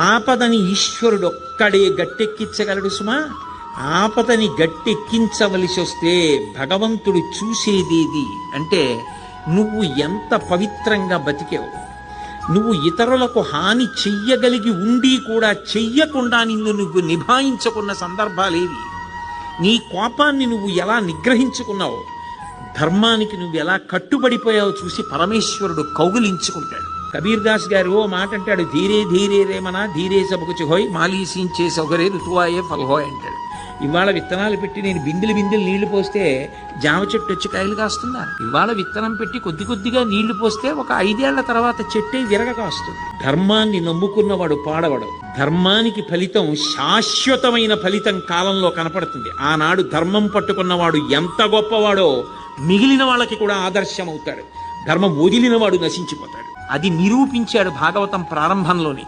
ఆపదని ఈశ్వరుడు ఒక్కడే గట్టెక్కించగలడు సుమా. ఆపదని గట్టెక్కించవలసి వస్తే భగవంతుడు చూసేదేది అంటే నువ్వు ఎంత పవిత్రంగా బతికావు, నువ్వు ఇతరులకు హాని చెయ్యగలిగి ఉండి కూడా చెయ్యకుండా నువ్వు నిభాయించుకున్న సందర్భాలేవి, నీ కోపాన్ని నువ్వు ఎలా నిగ్రహించుకున్నావు, ధర్మానికి నువ్వు ఎలా కట్టుబడిపోయావో చూసి పరమేశ్వరుడు కౌగిలించుకుంటాడు. కబీర్ దాస్ గారు ఓ మాట అంటాడు, ధీరే ధీరే రేమనా ధీరే సబకుచి హోయ్ మాలీసించే సౌకర్య ఋతువాయే ఫల్హోయ్ అంటాడు. ఇవాళ విత్తనాలు పెట్టి నేను బిందెలు నీళ్లు పోస్తే జామ చెట్టు వచ్చి కాయలు కాస్తుందా? ఇవాళ విత్తనం పెట్టి కొద్ది కొద్దిగా నీళ్లు పోస్తే ఒక 5 ఏళ్ల తర్వాత చెట్టే విరగ కాస్తుంది. ధర్మాన్ని నమ్ముకున్నవాడు పాడవడు. ధర్మానికి ఫలితం శాశ్వతమైన ఫలితం కాలంలో కనపడుతుంది. ఆనాడు ధర్మం పట్టుకున్నవాడు ఎంత గొప్పవాడో మిగిలిన వాళ్ళకి కూడా ఆదర్శం అవుతాడు. ధర్మం వదిలినవాడు నశించిపోతాడు. అది నిరూపించాడు భాగవతం ప్రారంభంలోనే.